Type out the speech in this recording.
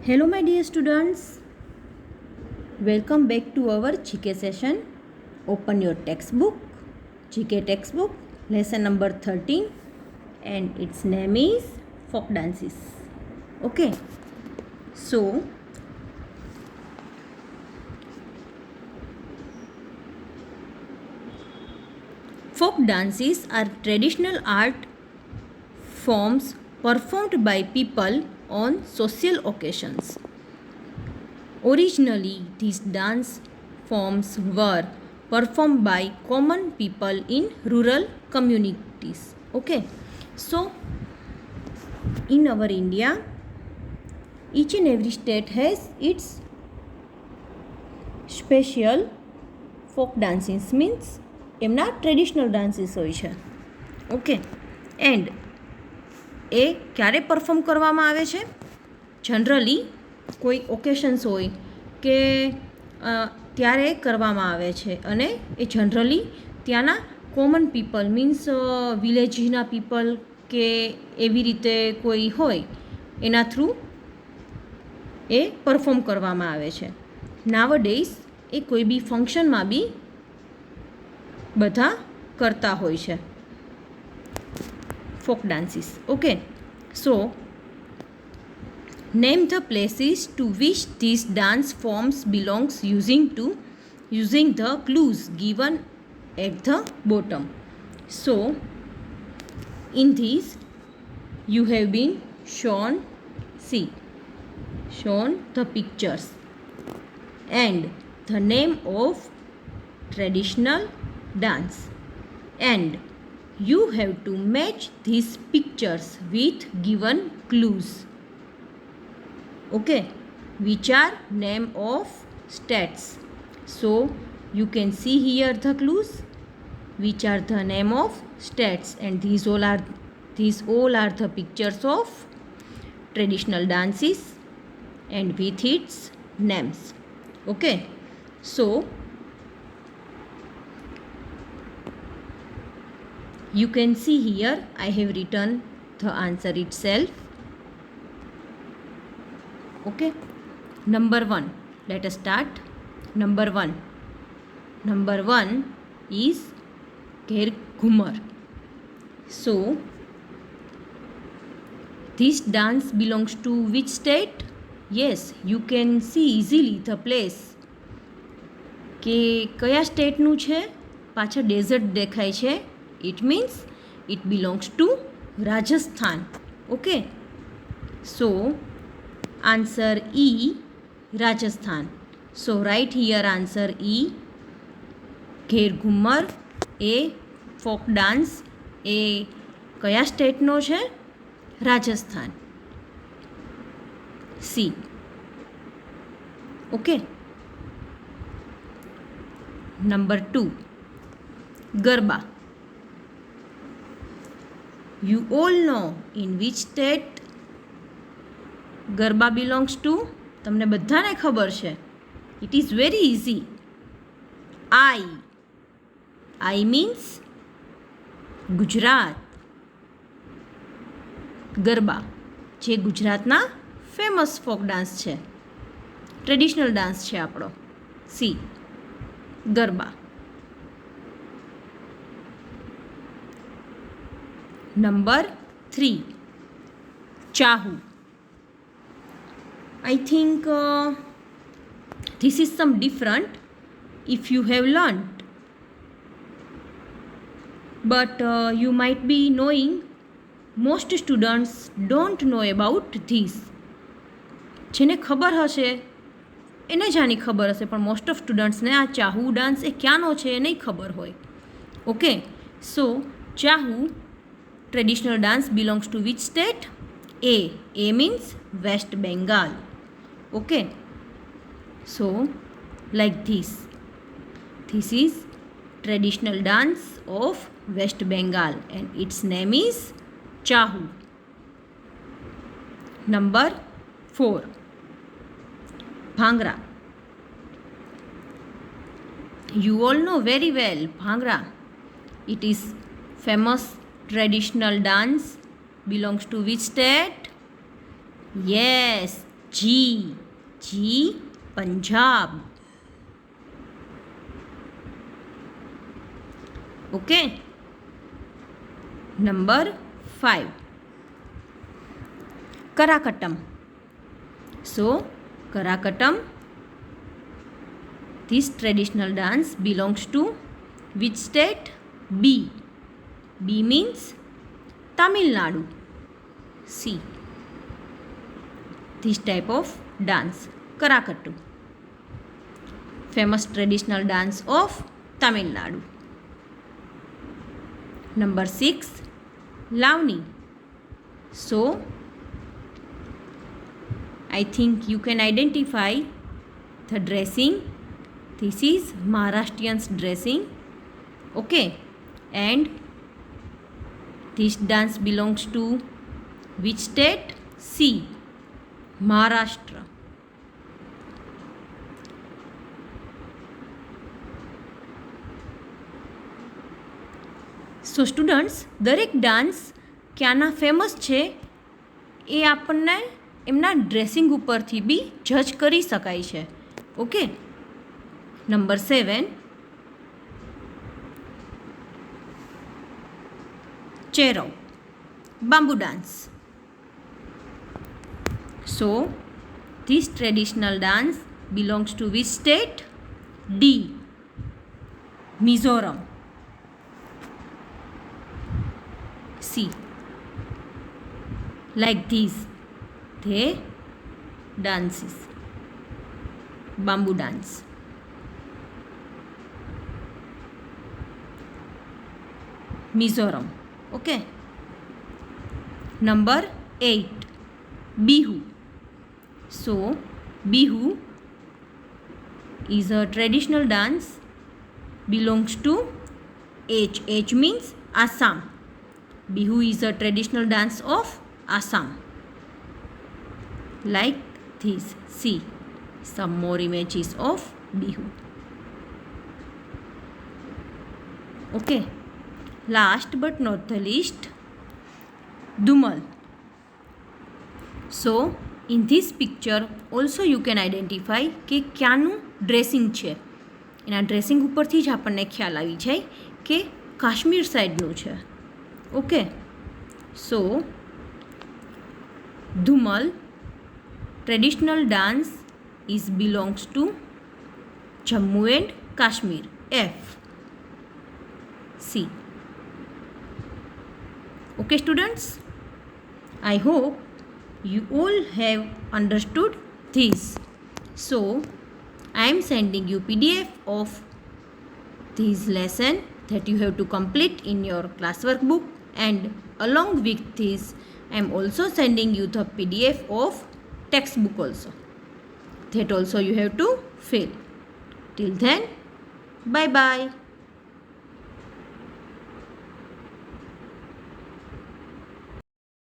Hello, my dear students. Welcome back to our GK session. Open your textbook, GK textbook, lesson number 13, and its name is folk dances. Okay, so folk dances are traditional art forms performed by people on social occasions. Originally, these dance forms were performed by common people in rural communities. Okay, so in our India, each and every state has its special folk dances, means એમના traditional dances હોય છે. Okay, and એ ક્યારે perform કરવામાં આવે છે? Generally કોઈ ઓકેશન્સ હોય કે ત્યારે કરવામાં આવે છે અને એ જનરલી ત્યાંના કોમન પીપલ મીન્સ વિલેજના પીપલ કે એવી રીતે કોઈ હોય એના થ્રુ એ પરફોર્મ કરવામાં આવે છે. નાવડેઝ એ કોઈ બી ફંક્શનમાં બી બધા કરતા હોય છે folk dances. Okay, so name the places to which these dance forms belongs using the clues given at the bottom. So in these you have been shown the pictures and the name of traditional dance, and you have to match these pictures with given clues. Okay, which are name of states. So you can see here the clues which are the name of states, and these all are the pictures of traditional dances and with its names. Okay, so you can see here I have written the answer itself. Okay, number 1, let us start. Number 1 is Gher Ghumar. So this dance belongs to which state? Yes, you can see easily the place કે કયા સ્ટેટનું છે. પાછળ dessert દેખાય છે. It means it belongs to Rajasthan. Okay, so answer E, Rajasthan. So write here answer E. Gher Ghumar A folk dance એ કયા સ્ટેટનો છે? Rajasthan. C. Okay, number 2, Garba. You all know in which state garba belongs to? તમને બધાને ખબર છે. It is very easy. I means Gujarat. Garba જે ગુજરાતના famous folk dance છે, traditional dance છે આપણો. C, garba. Number 3, Chahu. I think this is some different if you have learnt, but you might be knowing. Most students don't know about this. જેને ખબર હશે એને જ આની ખબર હશે, પણ મોસ્ટ ઓફ સ્ટુડન્ટ્સને આ ચાહુ ડાન્સ એ ક્યાંનો છે એ નહીં ખબર હોય. Okay, so ચાહુ traditional dance belongs to which state? A means West Bengal. Okay, so like this is traditional dance of West Bengal and its name is Chahu. Number 4, Bhangra. You all know very well Bhangra. It is famous traditional dance belongs to which state? Yes, G Punjab. Okay. Number 5, Karakattam. So Karakattam, this traditional dance belongs to which state? B. B means Tamil Nadu. C. This type of dance, Karakattu, famous traditional dance of Tamil Nadu. Number 6, Lavani. So I think you can identify the dressing. This is Maharashtrian's dressing. Okay, and this dance belongs to which state? C. Maharashtra. So students, દરેક dance ક્યાંના famous છે એ આપણને એમના dressing ઉપરથી બી જજ કરી શકાય છે. Okay. Number 7, ચેરવ, bamboo dance. So this traditional dance belongs to which state? D. Mizoram. See, like this they dances, bamboo dance. Mizoram. Okay. Number 8, Bihu. So Bihu is a traditional dance, belongs to H. H means Assam. Bihu is a traditional dance of Assam. Like this. See some more images of Bihu. Okay. Last but not the least, Dhumal. So in this picture also you can identify કે ક્યાંનું dressing છે. એના dressing ઉપરથી જ આપણને ખ્યાલ આવી જાય કે કાશ્મીર સાઈડનું છે. Okay, so Dhumal traditional dance is belongs to Jammu and Kashmir. F. C. Okay students, I hope you all have understood this. So I am sending you PDF of this lesson that you have to complete in your classwork book, and along with this I am also sending you the PDF of textbook also, that also you have to fill. Till then, bye bye.